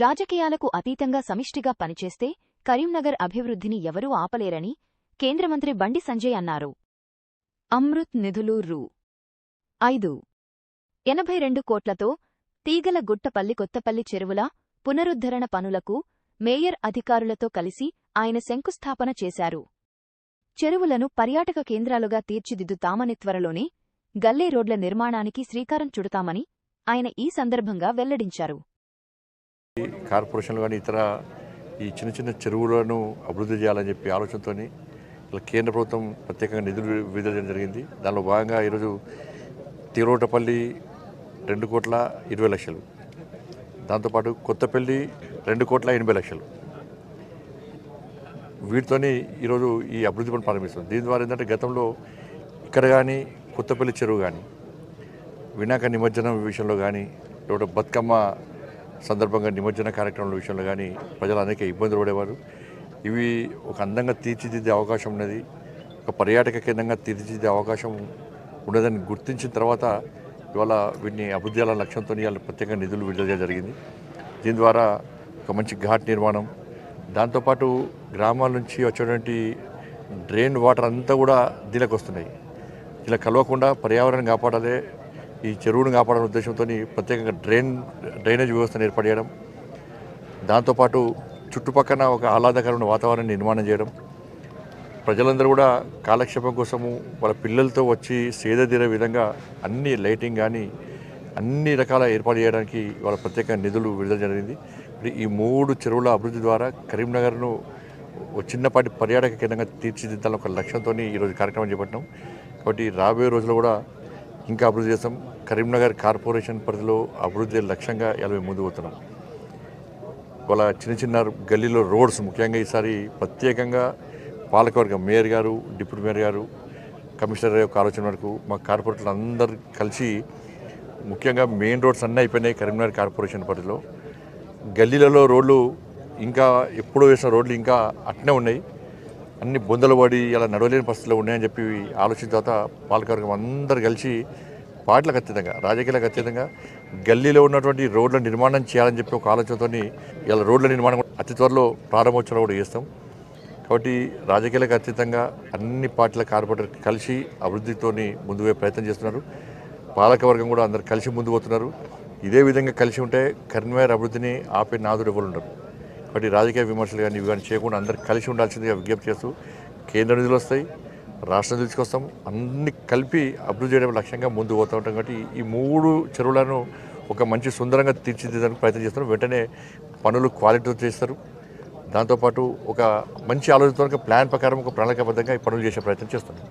రాజకీయాలకు అతీతంగా సమిష్టిగా పనిచేస్తే కరీంనగర్ అభివృద్ధిని ఎవరూ ఆపలేరని కేంద్ర మంత్రి బండి సంజయ్ అన్నారు. అమృత్ నిధులు రూ. 582 కోట్లతో తీగల గుట్టపల్లి కొత్తపల్లి చెరువుల పునరుద్ధరణ పనులకు మేయర్ అధికారులతో కలిసి ఆయన శంకుస్థాపన చేశారు. చెరువులను పర్యాటక కేంద్రాలుగా తీర్చిదిద్దుతామని, త్వరలోనే గల్లీ రోడ్ల నిర్మాణానికి శ్రీకారం చుడతామని ఆయన ఈ సందర్భంగా వెల్లడించారు. కార్పొరేషన్లు కానీ ఇతర ఈ చిన్న చిన్న చెరువులను అభివృద్ధి చేయాలని చెప్పి ఆలోచనతో ఇలా కేంద్ర ప్రభుత్వం ప్రత్యేకంగా నిధులు విడుదల చేయడం జరిగింది. దానిలో భాగంగా ఈరోజు తిరువటపల్లి 2,20,00,000, దాంతోపాటు కొత్తపల్లి 2,80,00,000, వీటితోని ఈరోజు ఈ అభివృద్ధి పని ప్రారంభిస్తుంది. దీని ద్వారా ఏంటంటే గతంలో ఇక్కడ కానీ కొత్తపల్లి చెరువు కానీ వినాయక నిమజ్జనం విషయంలో కానీ లేదా బతుకమ్మ సందర్భంగా నిమజ్జన కార్యక్రమాల విషయంలో కానీ ప్రజలు అనేక ఇబ్బందులు పడేవారు. ఇవి ఒక అందంగా తీర్చిదిద్దే అవకాశం ఉన్నది, ఒక పర్యాటక కేంద్రంగా తీర్చిదిద్దే అవకాశం ఉన్నదని గుర్తించిన తర్వాత ఇవాళ వీటిని అభివృద్ధి చేయాలనే లక్ష్యంతో ఇవాళ ప్రత్యేకంగా నిధులు విడుదల చేయడం జరిగింది. దీని ద్వారా ఒక మంచి ఘాట్ నిర్మాణం, దాంతోపాటు గ్రామాల నుంచి వచ్చేటువంటి డ్రైన్ వాటర్ అంతా కూడా దీనికి వస్తున్నాయి. ఇలా కలవకుండా పర్యావరణం కాపాడాలి, ఈ చెరువును కాపాడాలనే ఉద్దేశంతో ప్రత్యేకంగా డ్రైనేజ్ వ్యవస్థను ఏర్పాటు చేయడం, దాంతోపాటు చుట్టుపక్కల ఒక ఆహ్లాదకరమైన వాతావరణాన్ని నిర్మాణం చేయడం, ప్రజలందరూ కూడా కాలక్షేపం కోసము వాళ్ళ పిల్లలతో వచ్చి సేద తీరే విధంగా అన్ని లైటింగ్ కానీ అన్ని రకాల ఏర్పాటు చేయడానికి వాళ్ళ ప్రత్యేక నిధులు విడుదల జరిగింది. ఈ 3 చెరువుల అభివృద్ధి ద్వారా కరీంనగర్ను చిన్నపాటి పర్యాటక కేంద్రంగా తీర్చిదిద్దాలని ఒక లక్ష్యంతో ఈరోజు కార్యక్రమం చేపట్టాం. కాబట్టి రాబోయే రోజుల్లో కూడా ఇంకా అభివృద్ధి చేస్తాం. కరీంనగర్ కార్పొరేషన్ పరిధిలో అభివృద్ధి లక్ష్యంగా ఇలా ముందుకు పోతున్నాం. వాళ్ళ చిన్న చిన్న గల్లీలో రోడ్స్ ముఖ్యంగా ఈసారి ప్రత్యేకంగా పాలకవర్గం, మేయర్ గారు, డిప్యూటీ మేయర్ గారు, కమిషనర్ యొక్క ఆలోచన వరకు మా కార్పొరేటర్లు అందరూ కలిసి ముఖ్యంగా మెయిన్ రోడ్స్ అన్నీ అయిపోయినాయి. కరీంనగర్ కార్పొరేషన్ పరిధిలో గల్లీలలో రోడ్లు ఇంకా ఎప్పుడో వేసిన రోడ్లు ఇంకా అట్నే ఉన్నాయి, అన్ని బొందలు పడి ఇలా నడవలేని పరిస్థితుల్లో ఉన్నాయని చెప్పి ఆలోచించిన తర్వాత పాలకవర్గం అందరు కలిసి పార్టీలకు అతీతంగా, రాజకీయాలకు అతీతంగా గల్లీలో ఉన్నటువంటి రోడ్ల నిర్మాణం చేయాలని చెప్పి ఒక ఆలోచనతో ఇలా రోడ్ల నిర్మాణం అతి త్వరలో ప్రారంభోత్సవం కూడా చేస్తాం. కాబట్టి రాజకీయాలకు అతీతంగా అన్ని పార్టీల కార్పొరేటర్ కలిసి అభివృద్ధితో ముందుకు ప్రయత్నం చేస్తున్నారు. పాలకవర్గం కూడా అందరు కలిసి ముందుకు పోతున్నారు. ఇదే విధంగా కలిసి ఉంటే కరీంనగర్ అభివృద్ధిని ఆపే నాదుడు ఎవరు ఉండరు. కాబట్టి రాజకీయ విమర్శలు కానీ ఇవి కానీ చేయకుండా అందరు కలిసి ఉండాల్సిందిగా విజ్ఞప్తి చేస్తూ కేంద్ర నిధులు వస్తాయి, రాష్ట్రం తీసుకొస్తాం, అన్ని కలిపి అభివృద్ధి చేయడం లక్ష్యంగా ముందుకు పోతూ ఉంటాం. కాబట్టి ఈ 3 చెరువులను ఒక మంచి సుందరంగా తీర్చిదిద్దడానికి ప్రయత్నం చేస్తారు. వెంటనే పనులు క్వాలిటీతో చేస్తారు. దాంతోపాటు ఒక మంచి ఆలోచనతో ప్లాన్ ప్రకారం ఒక ప్రణాళికాబద్ధంగా ఈ పనులు చేసే ప్రయత్నం చేస్తున్నాం.